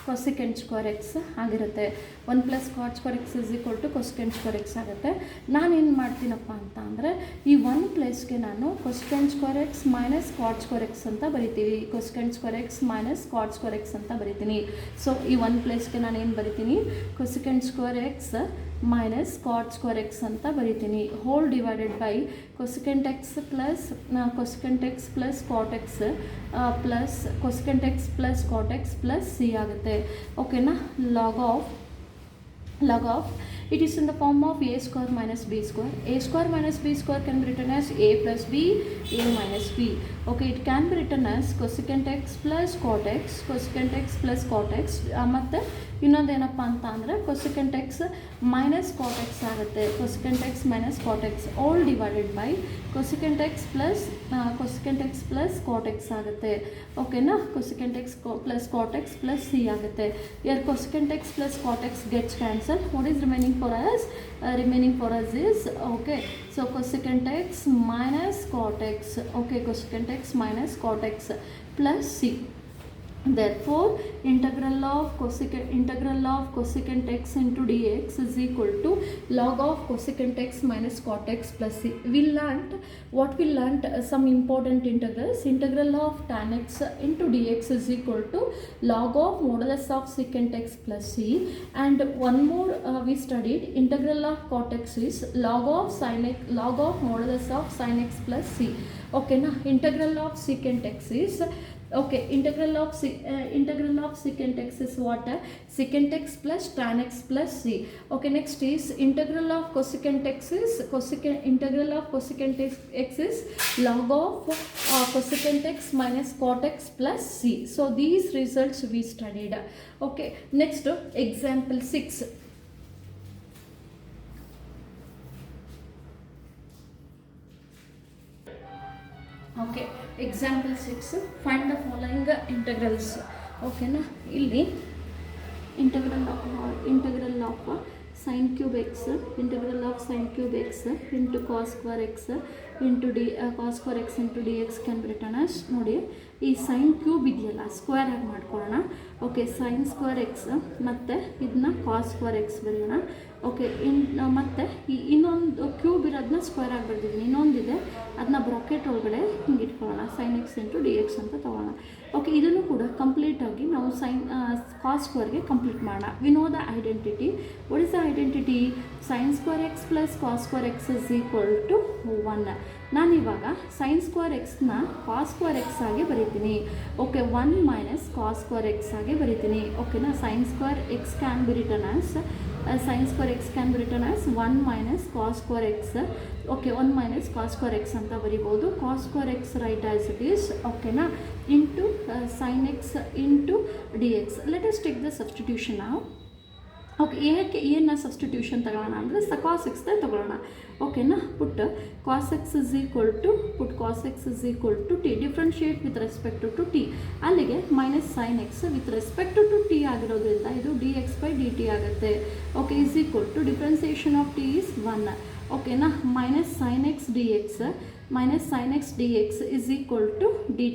cosecant square x ಆಗಿರುತ್ತೆ. 1 plus cot square x is equal to cosecant square x ಆಗುತ್ತೆ. ನಾನೇನು ಮಾಡ್ತೀನಪ್ಪ ಅಂತ ಅಂದರೆ ಈ 1 ಪ್ಲಸ್ಗೆ ನಾನು cosecant square x minus cot square x ಅಂತ ಬರಿತೀವಿ. cosecant square x minus cot square x ಅಂತ ಬರಿತೀನಿ. ಸೊ ಈ 1 ಪ್ಲಸ್ಗೆ ನಾನು ಏನು ಬರಿತೀನಿ? cosecant square x minus cot square X ಅಂತ ಬರಿತೀನಿ. Whole divided by cosecant x plus cot x plus cosecant x plus cot x plus C ಆಗುತ್ತೆ. ಓಕೆನಾ. Log of it is in the form of a square minus b square. A square minus b square can be written as a plus b, a minus b. Okay, it can be written as cosecant x plus cot x, cosecant x plus cot x. ಮತ್ತು ಇನ್ನೊಂದೇನಪ್ಪ ಅಂತ ಅಂದರೆ cosecant x minus cot x ಆಗುತ್ತೆ. cosecant x minus cot x all divided by cosecant x plus cot x ಆಗುತ್ತೆ. ಓಕೆನಾ. cosecant x plus cot x plus c ಆಗುತ್ತೆ. here cosecant x plus cot x gets cancelled. What is remaining for us? Remaining for us is, okay, so cosecant x minus cot x, okay, cosecant x minus cot x plus c. Therefore integral of cosecant x into dx is equal to log of cosecant x minus cot x plus c. We learnt some important integrals. Integral of tan x into dx is equal to log of modulus of secant x plus c, and one more we studied integral of cot x is log of modulus of sin x plus c. Okay na. Integral of secant x is, okay, integral of secant x is what? Secant x plus tan x plus c. Okay, next is integral of cosecant x is log of cosecant x minus cot x plus c. So these results we studied. Okay, next example 6. Okay, example 6, find the following integrals. Okay na. Illi integral of sin cube x into cos square x into cos square x into dx can be written as, ನೋಡಿ ಈ sin cube ಇದೆಯಲ್ಲ square ಆಗಿ ಮಾಡ್ಕೊಳ್ಳೋಣ. Okay, sin square X ಮತ್ತು ಇದನ್ನ ಕಾಸ್ square X ಬರೆಯೋಣ. Okay, ಮತ್ತು ಈ ಇನ್ನೊಂದು ಕ್ಯೂಬ್ ಇರೋದನ್ನ ಸ್ಕ್ವೇರ್ ಆಗಿ ಬರ್ದಿದ್ದೀನಿ. ಇನ್ನೊಂದಿದೆ ಅದನ್ನ ಬ್ರಾಕೆಟ್ ಒಳಗಡೆ ಹಿಂಗೆ ಇಟ್ಕೊಳ್ಳೋಣ. sin x into D X ಅಂತ ತೊಗೊಳ್ಳೋಣ. ಓಕೆ, ಇದನ್ನು ಕೂಡ ಕಂಪ್ಲೀಟಾಗಿ ನಾವು ಕಾಸ್ ಸ್ಕ್ವೇರ್ಗೆ ಕಂಪ್ಲೀಟ್ ಮಾಡೋಣ. We know the identity. What is the identity? sin square x plus cos square x is equal to 1. ನಾನಿವಾಗ sin ಸ್ಕ್ವೇರ್ ಎಕ್ಸ್ನ ಕಾಸ್ ಸ್ಕ್ವೇರ್ ಎಕ್ಸ್ ಆಗಿ ಬರೀತೀನಿ. Okay, 1 minus cos square X ಆಗಿ ಬರೀತೀನಿ. ಓಕೆನಾ. sin square X can be return as 1 minus cos square X. Okay, 1 minus cos square X ಅಂತ ಬರಿಬೋದು. Cos square X right as it is. ಓಕೆನಾ. Into sin X into D X. Let us take the substitution ನಾವು. Okay, ಏನು substitution ತಗೊಳ್ಳೋಣ ಅಂದರೆ cos ಎಕ್ಸ್ದೇ ತೊಗೊಳ್ಳೋಣ. ಓಕೆನಾ. Put cos X is equal to T. Differentiate with respect to t. ಅಲ್ಲಿಗೆ minus sine x with respect to t ಆಗಿರೋದ್ರಿಂದ ಇದು d X by D T ಆಗುತ್ತೆ. Okay, is equal to differentiation of T is 1. ಓಕೆನಾ. Minus sine X D X is equal to D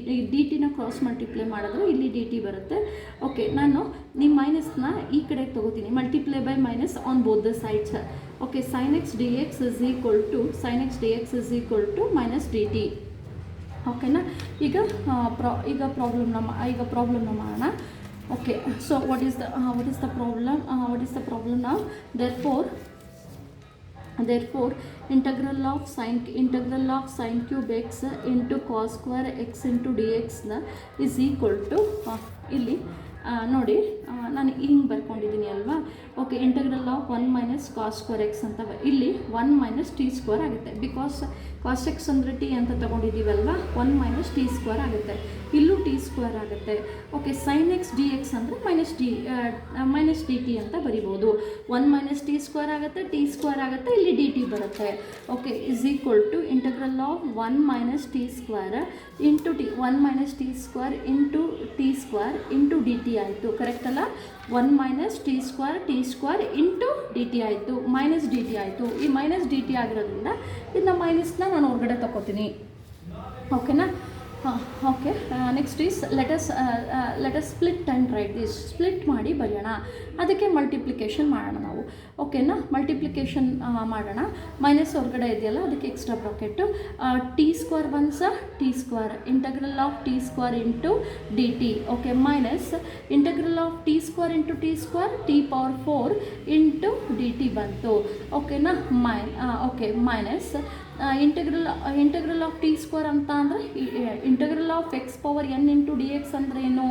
ಟಿನ cross multiply ಮಾಡಿದ್ರೆ ಇಲ್ಲಿ D T ಬರುತ್ತೆ. Okay, ನಾನು ನಿಮ್ಮ ಮೈನಸ್ನ ಈ ಕಡೆ ತೊಗೋತೀನಿ. Multiply by minus on both the sides. Okay, sin x dx is equal to minus dt. ಓಕೆನಾ. ಈಗ ಪ್ರಾಬ್ಲಮ್ನ ಮಾಡೋಣ. Okay, so what is the problem now? Therefore integral of sin cube x into cos square x into dx is equal to ಇಲ್ಲಿ ನೋಡಿ ನಾನು ಹಿಂಗೆ ಬರ್ಕೊಂಡಿದ್ದೀನಿ ಅಲ್ವಾ. Okay, integral of 1 minus cos square X ಅಂತ ಇಲ್ಲಿ 1 ಮೈನಸ್ ಟಿ ಸ್ಕ್ವೇರ್ ಆಗುತ್ತೆ. Because cos x ಅಂದರೆ ಟಿ ಅಂತ ತೊಗೊಂಡಿದ್ದೀವಲ್ವ, 1 ಮೈನಸ್ ಟಿ ಸ್ಕ್ವೇರ್ ಆಗುತ್ತೆ. ಇಲ್ಲೂ ಟಿ ಸ್ಕ್ವೇರ್ ಆಗುತ್ತೆ. Okay, sine X D X ಅಂದರೆ ಮೈನಸ್ ಡಿ ಟಿ ಅಂತ ಬರಿಬೋದು. 1 ಮೈನಸ್ ಟಿ ಸ್ಕ್ವೇರ್ ಆಗುತ್ತೆ, ಟಿ ಸ್ಕ್ವೇರ್ ಆಗುತ್ತೆ, ಇಲ್ಲಿ ಡಿ ಟಿ ಬರುತ್ತೆ. Okay, is equal to integral of 1 minus t square into T 1 minus t square into D T ಆಯಿತು. Correct ಅಲ್ಲ? 1 minus t square into D T ಆಯಿತು, minus D T ಆಯಿತು. ಈ minus D T ಆಗಿರೋದ್ರಿಂದ ಇದನ್ನ ಮೈನಸ್ನ ನಾನು ಹೊರಗಡೆ ತಗೋತೀನಿ. ಓಕೆನಾ. Okay next is let us split and write this. Split ಮಾಡಿ ಬರೆಯೋಣ. ಅದಕ್ಕೆ ಮಲ್ಟಿಪ್ಲಿಕೇಶನ್ ಮಾಡೋಣ ನಾವು. ಓಕೆನಾ, ಮಲ್ಟಿಪ್ಲಿಕೇಶನ್ ಮಾಡೋಣ. ಮೈನಸ್ ಹೊರಗಡೆ ಇದೆಯಲ್ಲ ಅದಕ್ಕೆ extra bracket. T square once t square, integral of t square into D t. Okay, minus integral of t square into t square t power 4 into D t ಬಂತು. ಓಕೆನಾ, okay minus integral of t square ಅಂತ ಅಂದರೆ integral of x power n into D X ಅಂದರೆ ಏನು,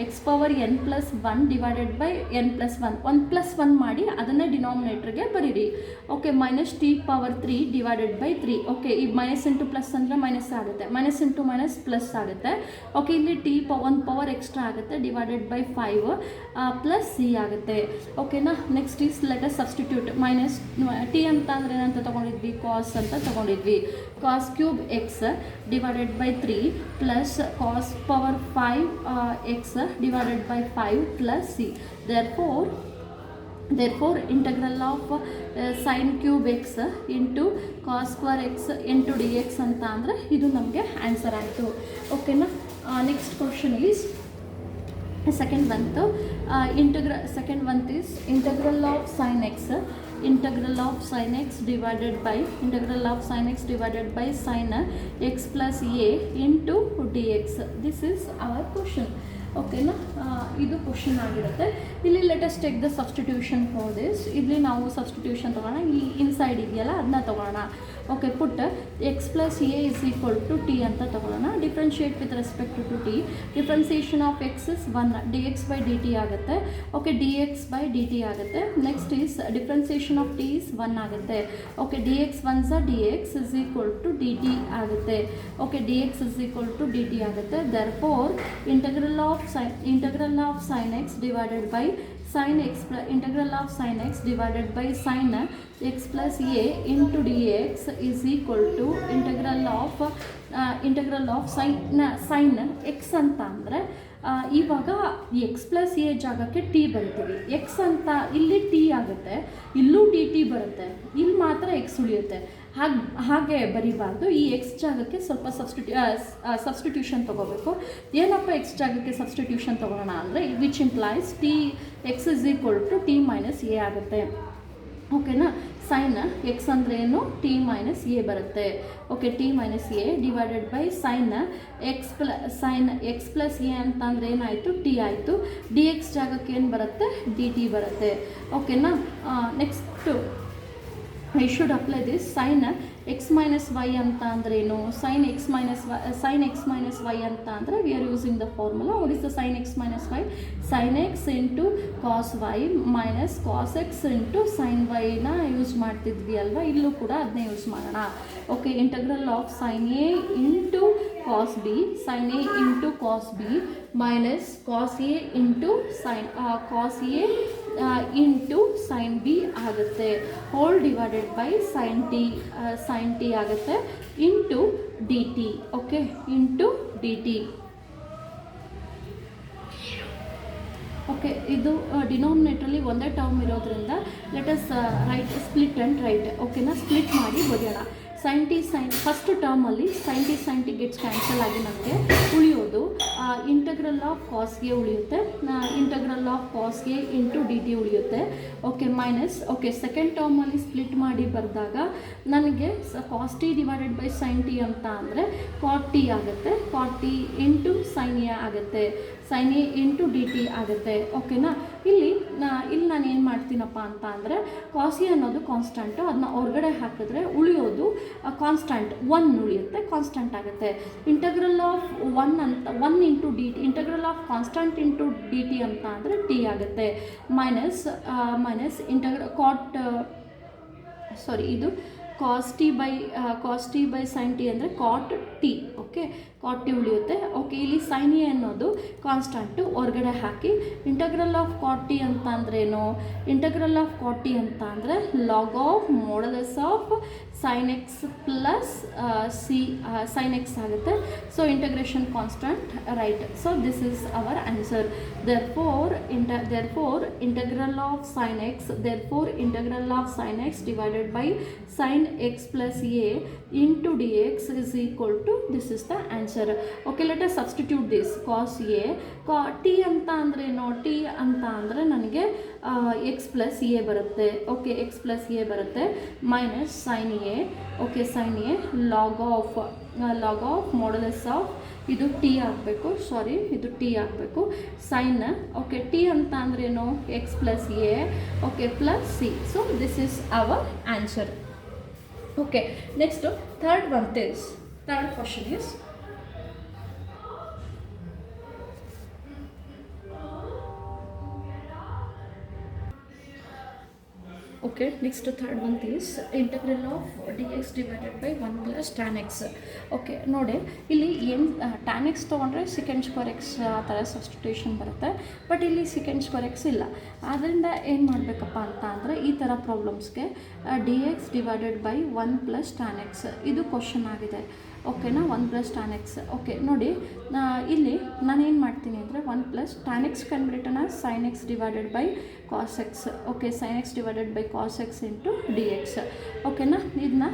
x power n plus 1 divided by n plus 1. 1+1 ಮಾಡಿ ಅದನ್ನೇ ಡಿನಾಮಿನೇಟ್ರಿಗೆ ಬರೀರಿ. Okay, minus T power 3 divided by 3. Okay, ಈ ಮೈನಸ್ ಇಂಟು ಪ್ಲಸ್ ಅಂದರೆ ಮೈನಸ್ ಆಗುತ್ತೆ, ಮೈನಸ್ ಇಂಟು ಮೈನಸ್ ಪ್ಲಸ್ ಆಗುತ್ತೆ. ಓಕೆ, ಇಲ್ಲಿ ಟಿ 1 ಪವರ್ ಎಕ್ಸ್ಟ್ರಾ ಆಗುತ್ತೆ ಡಿವೈಡೆಡ್ ಬೈ 5 ಪ್ಲಸ್ ಸಿ ಆಗುತ್ತೆ. ಓಕೆನಾ, next is let us substitute. Minus t ಅಂತ ಅಂದರೆ ಏನಂತ ತೊಗೊಂಡಿದ್ವಿ, ಕಾಸ್ ಅಂತ ತೊಗೊಂಡಿದ್ವಿ. Cos cube x divided by 3 plus cos power 5 x divided by 5 plus c. therefore integral of sin cube x into cos square x into dx ಅಂತ ಅಂದರೆ ಇದು ನಮಗೆ ಆನ್ಸರ್ ಆಯಿತು. ಓಕೆನಾ, next question is second one is integral of sin x divided by sin x plus a into dx. This is our question. ಓಕೆನಾ, ಇದು question ಆಗಿರುತ್ತೆ. ಇಲ್ಲಿ let us take the substitution for this. ಇಲ್ಲಿ ನಾವು ಸಬ್ಸ್ಟಿಟ್ಯೂಷನ್ ತೊಗೊಳ್ಳೋಣ. ಈ ಇನ್ಸೈಡ್ ಇದೆಯಲ್ಲ ಅದನ್ನ ತೊಗೊಳ್ಳೋಣ. Okay, put x plus a is equal to T ಅಂತ ತೊಗೊಳ್ಳೋಣ. Differentiate with respect to T. Differentiation of X is 1, d X by D T ಆಗುತ್ತೆ. Okay, D X by D T ಆಗುತ್ತೆ. Next is differentiation of t is 1 ಆಗುತ್ತೆ. Okay, D x 1 d X is equal to D T ಆಗುತ್ತೆ. Okay, D X is equal to D T ಆಗುತ್ತೆ. therefore integral of sin x divided by sin x plus a into dx is equal to integral of sin x ಅಂತ ಅಂದರೆ ಇವಾಗ X plus A ಜಾಗಕ್ಕೆ T ಬರಿತೀವಿ. X ಅಂತ ಇಲ್ಲಿ T ಆಗುತ್ತೆ, ಇಲ್ಲೂ ಡಿ ಟಿ ಬರುತ್ತೆ, ಇಲ್ಲಿ ಮಾತ್ರ ಎಕ್ಸ್ ಉಳಿಯುತ್ತೆ. ಹಾಗೆ ಬರಿಬಾರ್ದು. ಈ ಎಕ್ಸ್ ಜಾಗಕ್ಕೆ ಸ್ವಲ್ಪ ಸಬ್ಸ್ಟಿಟ್ಯೂಷನ್ ತೊಗೋಬೇಕು. ಏನಪ್ಪ ಎಕ್ಸ್ ಜಾಗಕ್ಕೆ ಸಬ್ಸ್ಟಿಟ್ಯೂಷನ್ ತೊಗೊಳ್ಳೋಣ ಅಂದರೆ which implies t x is equal to t minus a ಆಗುತ್ತೆ. ಓಕೆನಾ, ಸೈನ್ ಎಕ್ಸ್ ಅಂದರೆ ಏನು, ಟಿ ಮೈನಸ್ ಎ ಬರುತ್ತೆ. Okay, t minus a divided by sine x plus a ಅಂತ ಅಂದರೆ ಏನಾಯಿತು, ಟಿ ಆಯಿತು. ಡಿ ಎಕ್ಸ್ ಜಾಗಕ್ಕೆ ಏನು ಬರುತ್ತೆ, ಡಿ ಟಿ ಬರುತ್ತೆ. ಓಕೆನಾ, next I should apply this. Sine x minus y ಅಂತ ಅಂದರೆ ಏನು, ಸೈನ್ ಎಕ್ಸ್ ಮೈನಸ್ ವೈ ಅಂತ ಅಂದರೆ we are using the formula. What is the sine x minus y, sine x into cos y minus cos X into sine ವೈನ use ಮಾಡ್ತಿದ್ವಿ ಅಲ್ವಾ, ಇಲ್ಲೂ ಕೂಡ ಅದನ್ನೇ ಯೂಸ್ ಮಾಡೋಣ. Okay, integral of sine a into cos b, sine a into cos b minus cos a into into sine b ಆಗುತ್ತೆ. Whole divided by sine t ಆಗುತ್ತೆ into D t. Okay, into D t. Okay, ಇದು ಡಿನಾಮಿನೇಟ್ರಲ್ಲಿ ಒಂದೇ term ಇರೋದ್ರಿಂದ let us write split and write. ಓಕೆನಾ, split ಮಾಡಿ ಬರೆಯೋಣ. First ಟರ್ಮಲ್ಲಿ ಸೈನ್ ಟಿ ಗೆಟ್ಸ್ ಕ್ಯಾನ್ಸಲ್ ಆಗಿ ನಮಗೆ ಉಳಿಯೋದು ಇಂಟಗ್ರಲ್ ಆಫ್ ಕಾಸ್ಗೆ ಉಳಿಯುತ್ತೆ, ಇಂಟಗ್ರಲ್ ಆಫ್ ಕಾಸ್ಗೆ ಇಂಟು ಡಿ ಟಿ ಉಳಿಯುತ್ತೆ. Okay, minus. ಓಕೆ, ಸೆಕೆಂಡ್ ಟರ್ಮಲ್ಲಿ ಸ್ಪ್ಲಿಟ್ ಮಾಡಿ ಬರೆದಾಗ ನನಗೆ cos t divided by sine T ಅಂತ ಅಂದರೆ ಕಾಟ್ ಟಿ ಆಗುತ್ತೆ, ಕಾಟ್ ಟಿ ಇಂಟು ಸೈನ್ ಎ ಆಗುತ್ತೆ, sign a into D T ಆಗುತ್ತೆ. ಓಕೆನಾ, ಇಲ್ಲಿ ನಾನು ಏನು ಮಾಡ್ತೀನಪ್ಪ ಅಂತ ಅಂದರೆ ಕಾಸ್ ಎ ಅನ್ನೋದು ಕಾನ್ಸ್ಟಂಟು, ಅದನ್ನ ಹೊರಗಡೆ ಹಾಕಿದ್ರೆ ಉಳಿಯೋದು ಕಾನ್ಸ್ಟಂಟ್ 1 ಉಳಿಯುತ್ತೆ, ಕಾನ್ಸ್ಟಂಟ್ ಆಗುತ್ತೆ. Integral of 1 into D T, integral of constant into D T ಅಂತ ಅಂದರೆ ಟಿ ಆಗುತ್ತೆ. ಮೈನಸ್ ಇದು ಕಾಸ್ ಟಿ ಬೈ ಸೈನ್ ಟಿ ಅಂದರೆ ಕಾಟ್ ಟಿ. ಓಕೆ, ಕಾಟ್ ಟಿ ಉಳಿಯುತ್ತೆ. ಓಕೆ, ಇಲ್ಲಿ ಸೈನ್ ಎ ಅನ್ನೋದು ಕಾನ್ಸ್ಟಂಟು ಹೊರಗಡೆ ಹಾಕಿ ಇಂಟಗ್ರಲ್ ಆಫ್ ಕಾಟ್ ಟಿ ಅಂತ ಅಂದ್ರೇನು, ಇಂಟಗ್ರಲ್ ಆಫ್ ಕಾಟ್ ಟಿ ಅಂತ ಅಂದರೆ log of modulus of sin x plus sin x ಆಗುತ್ತೆ. So integration constant right. So this is our answer. therefore integral of sin x divided by sin x plus a into dx is equal to, this is the answer. Okay, let us substitute this. cos a t ಅಂತ ಅಂದರೆ ಏನೋ, t ಅಂತ ಅಂದರೆ ನನಗೆ x plus a ಬರುತ್ತೆ. Okay, x plus a ಬರುತ್ತೆ minus sin a. Okay, sin a log of modulus of ಇದು T ಆಗಬೇಕು, ಸಾರಿ ಇದು ಟಿ ಆಗಬೇಕು, ಸೈನ್. ಓಕೆ, ಟಿ ಅಂತ ಅಂದ್ರೆ ಏನು, X plus A, okay, plus C. So this is our answer. Okay, next third question is, okay, next third one is integral of dx divided by 1 plus tan x. Okay, ನೋಡಿ ಇಲ್ಲಿ ಏನು tan x ತೊಗೊಂಡ್ರೆ secant square x ಆ ಥರ substitution ಬರುತ್ತೆ. But ಇಲ್ಲಿ secant square x ಇಲ್ಲ. ಆದ್ದರಿಂದ ಏನು ಮಾಡಬೇಕಪ್ಪ ಅಂತ ಅಂದರೆ ಈ ಥರ ಪ್ರಾಬ್ಲಮ್ಸ್ಗೆ dx divided by 1 plus tan x ಇದು ಕ್ವಶನ್ ಆಗಿದೆ. ಓಕೆನಾ, 1 plus tan x. ಓಕೆ, ನೋಡಿ ಇಲ್ಲಿ ನಾನೇನು ಮಾಡ್ತೀನಿ ಅಂದರೆ 1 plus tan x ಕಂಡುಬಿಟ್ಟನ sin x divided by cos x. Okay, sin x divided by cos x into dx. ಓಕೆನಾ, ಇದನ್ನ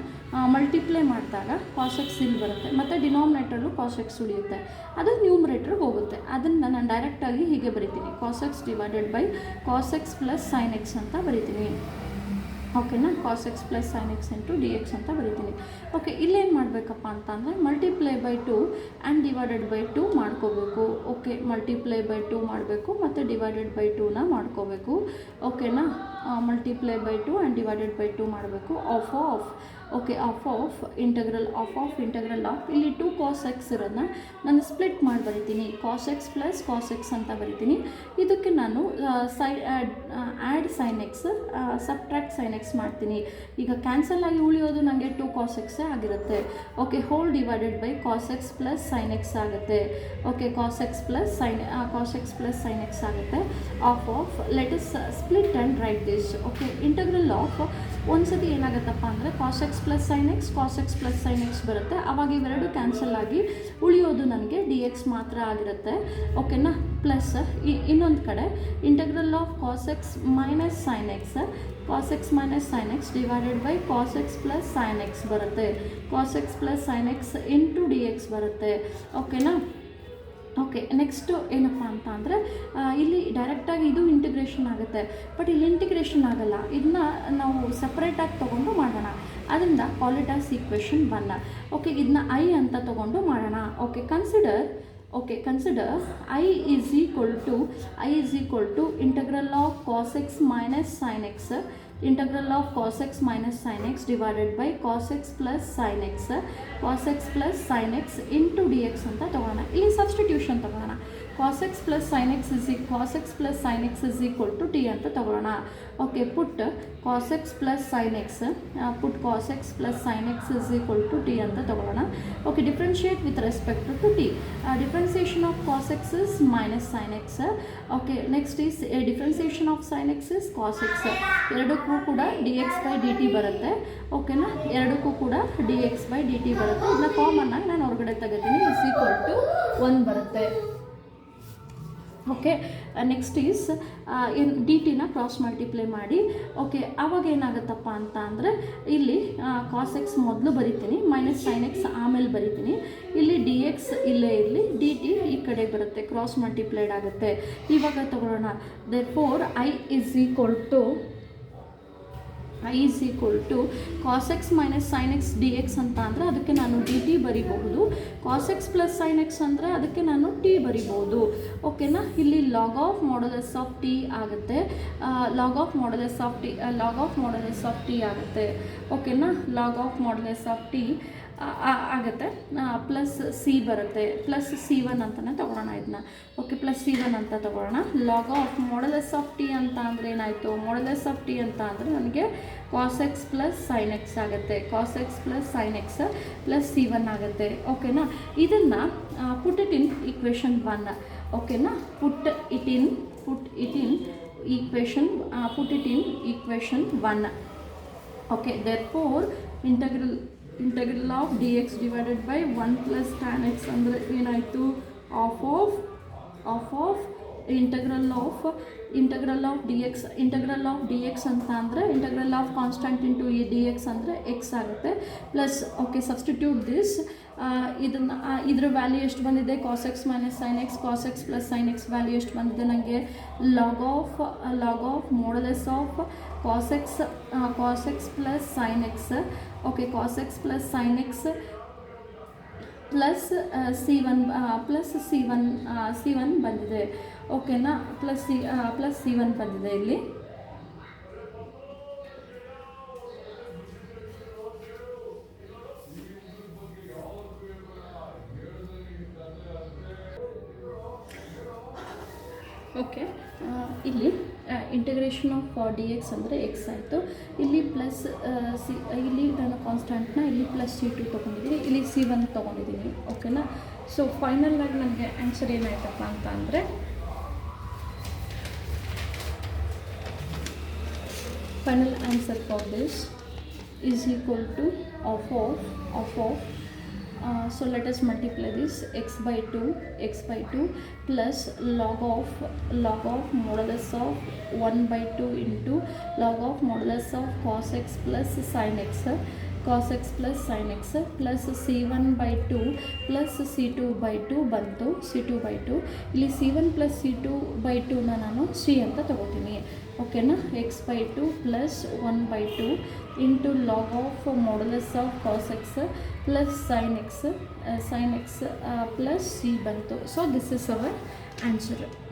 ಮಲ್ಟಿಪ್ಲೈ ಮಾಡಿದಾಗ cos x ಇಲ್ಲಿ ಬರುತ್ತೆ ಮತ್ತು ಡಿನಾಮಿನೇಟರ್ಲು cos x ಉಳಿಯುತ್ತೆ, ಅದು ನ್ಯೂಮರೇಟರ್ಗೆ ಹೋಗುತ್ತೆ. ಅದನ್ನು ನಾನು ಡೈರೆಕ್ಟಾಗಿ ಹೀಗೆ ಬರಿತೀನಿ, cos x divided by cos x plus sin x ಅಂತ ಬರಿತೀನಿ. ಓಕೆನಾ, cos x plus sin x into dx ಅಂತ ಬರಿತೀನಿ. ಓಕೆ, ಇಲ್ಲೇನು ಮಾಡಬೇಕಪ್ಪ ಅಂತ ಅಂದರೆ multiply by 2 and divided by 2 ಮಾಡ್ಕೋಬೇಕು. ಓಕೆ, ಮಲ್ಟಿಪ್ಲೈ ಬೈ 2 ಮಾಡಬೇಕು ಮತ್ತು ಡಿವೈಡೆಡ್ ಬೈ 2ನ ಮಾಡ್ಕೋಬೇಕು. ಓಕೆನಾ, multiply by 2 and divided by 2 ಮಾಡಬೇಕು. Of okay, of integral of ಇಲ್ಲಿ 2 cos x ಇರೋದನ್ನ ನಾನು ಸ್ಪ್ಲಿಟ್ ಮಾಡಿ ಬರಿತೀನಿ, cos x plus cos x ಅಂತ ಬರಿತೀನಿ. ಇದಕ್ಕೆ ನಾನು add sin x subtract sin x ಮಾಡ್ತೀನಿ. ಈಗ ಕ್ಯಾನ್ಸಲ್ ಆಗಿ ಉಳಿಯೋದು ನನಗೆ 2 cos x ಆಗಿರುತ್ತೆ. Okay, hole divided by cos x plus sin x ಆಗುತ್ತೆ. Okay, cos x plus sin x ಆಗುತ್ತೆ. Of let us split and write this. Okay, integral of ಒಂದ್ಸತಿ ಏನಾಗುತ್ತಪ್ಪ ಅಂದರೆ cos x plus sin x plus sin x ಬರುತ್ತೆ. ಆವಾಗ ಇವೆರಡು cancel ಆಗಿ ಉಳಿಯೋದು ನನಗೆ dx ಮಾತ್ರ ಆಗಿರುತ್ತೆ. ಓಕೆನಾ, ಪ್ಲಸ್ ಇನ್ನೊಂದು ಕಡೆ integral of cos x minus sin x divided by cos x plus sin x ಬರುತ್ತೆ. cos x plus sin x into dx ಬರುತ್ತೆ. ಓಕೆನಾ. ಓಕೆ, ನೆಕ್ಸ್ಟು ಏನಪ್ಪ ಅಂತ ಅಂದರೆ ಇಲ್ಲಿ ಡೈರೆಕ್ಟಾಗಿ ಇದು ಇಂಟಿಗ್ರೇಷನ್ ಆಗುತ್ತೆ, ಬಟ್ ಇಲ್ಲಿ ಇಂಟಿಗ್ರೇಷನ್ ಆಗಲ್ಲ. ಇದನ್ನ ನಾವು ಸಪ್ರೇಟಾಗಿ ತೊಗೊಂಡು ಮಾಡೋಣ. ಅದರಿಂದ call it as equation 1. Okay, ಇದನ್ನ ಐ ಅಂತ ತೊಗೊಂಡು ಮಾಡೋಣ. Okay, consider I is equal to integral of cos x minus sin x, integral of cos x minus sin x divided by cos x plus sin x into dx ಅಂತ ತಗೋಣ. ಇಲ್ಲಿ substitution ತಗೋಣ. cos x plus sin x is equal to t ಅಂತ ತಗೊಳ್ಳೋಣ. Okay, put cos x plus sin x is equal to t ಅಂತ ತಗೊಳ್ಳೋಣ. Okay, differentiate with respect to t. Differentiation of cos x is minus sin x. Okay, next is differentiation of sin x is cos x. ಎರಡಕ್ಕೂ ಕೂಡ dx by dt ಬರುತ್ತೆ. ಓಕೆನಾ, ಎರಡಕ್ಕೂ ಕೂಡ dx by dt ಬರುತ್ತೆ. ಇದನ್ನ ಕಾಮನ್ ಆಗಿ ನಾನು ಹೊರಗಡೆ ತೆಗಿತೀನಿ, is equal to 1 ಬರುತ್ತೆ. ಓಕೆ, ನೆಕ್ಸ್ಟ್ ಈಸ್ ಡಿ ಟಿನ ಕ್ರಾಸ್ ಮಲ್ಟಿಪ್ಲೈ ಮಾಡಿ. ಓಕೆ, ಆವಾಗ ಏನಾಗುತ್ತಪ್ಪ ಅಂತ ಅಂದರೆ ಇಲ್ಲಿ cos x ಮೊದಲು ಬರಿತೀನಿ, ಮೈನಸ್ sin x ಆಮೇಲೆ ಬರಿತೀನಿ. ಇಲ್ಲಿ ಡಿ ಎಕ್ಸ್ ಇಲ್ಲೇ ಇರಲಿ, ಡಿ ಟಿ ಈ ಕಡೆ ಬರುತ್ತೆ, ಕ್ರಾಸ್ ಮಲ್ಟಿಪ್ಲೈಡ್ ಆಗುತ್ತೆ. ಇವಾಗ ತಗೊಳ್ಳೋಣ. therefore I is equal to cos x minus sin x dx ಅಂತ ಅಂದರೆ ಅದಕ್ಕೆ ನಾನು dt ಬರಿಬಹುದು. cos x plus sin x ಅಂದರೆ ಅದಕ್ಕೆ ನಾನು t ಬರಿಬಹುದು. ಓಕೆನಾ, ಇಲ್ಲಿ log of modulus of t ಆಗುತ್ತೆ. log of modulus of t ಆಗುತ್ತೆ. ಓಕೆನಾ, log of modulus of t ಆಗುತ್ತೆ. ಪ್ಲಸ್ ಸಿ ಬರುತ್ತೆ, ಪ್ಲಸ್ C1 ಅಂತಲೇ ತೊಗೊಳ್ಳೋಣ ಇದನ್ನ. ಓಕೆ, ಪ್ಲಸ್ C1 ಅಂತ ತೊಗೊಳ್ಳೋಣ. Log of modulus of T ಅಂತ ಅಂದರೆ ಏನಾಯಿತು, ಮಾಡಲಸ್ ಆಫ್ ಟಿ ಅಂತ ಅಂದರೆ ನನಗೆ cos x plus sin x ಆಗುತ್ತೆ. cos x plus sin x plus C1 ಆಗುತ್ತೆ. ಓಕೆನಾ, ಇದನ್ನು ಪುಟ್ ಇಟ್ ಇನ್ ಈಕ್ವೇಷನ್ 1. ಓಕೆನಾ, put it in equation 1. Okay, therefore integral of d x divided by 1 plus tan x ಅಂದರೆ ಏನಾಯಿತು of of integral of d X ಅಂತ ಅಂದರೆ integral of constant into ಈ d X ಅಂದರೆ ಎಕ್ಸ್ ಆಗುತ್ತೆ plus okay substitute this ಇದನ್ನು ಇದ್ರ value ಎಷ್ಟು ಬಂದಿದೆ cos x minus sine x cos x plus sine x value ಎಷ್ಟು ಬಂದಿದೆ ನನಗೆ log of modulus of cos x plus sine x okay cos x plus sine x plus c one ಬಂದಿದೆ ಓಕೆನಾ plus c one ಬಂದಿದೆ ಇಲ್ಲಿ okay ಇಲ್ಲಿ integration of d X ಅಂದರೆ x ಆಯಿತು ಇಲ್ಲಿ ಪ್ಲಸ್ ಇಲ್ಲಿ ನಾನು ಕಾನ್ಸ್ಟೆಂಟ್ನ ಇಲ್ಲಿ ಪ್ಲಸ್ C2 ತೊಗೊಂಡಿದ್ದೀನಿ ಇಲ್ಲಿ C1 ತೊಗೊಂಡಿದ್ದೀನಿ ಓಕೆನಾ ಸೊ ಫೈನಲಾಗಿ ನನಗೆ ಆನ್ಸರ್ ಏನಾಯ್ತಪ್ಪ ಅಂತ ಅಂದರೆ final answer for this is equal to of so let us multiply this x by 2 plus log of modulus of 1 by 2 into log of modulus of cos x plus sin x plus c1 by 2 plus c2 by 2 ಬಂತು c2 by 2 ಇಲ್ಲಿ c1 plus c2 by 2 ನಾನು c ಅಂತ ತಗೋತೀನಿ ಓಕೆನಾ x by 2 plus 1 by 2 into log of modulus of cos x plus sin x plus c ಬಂತು so this is our answer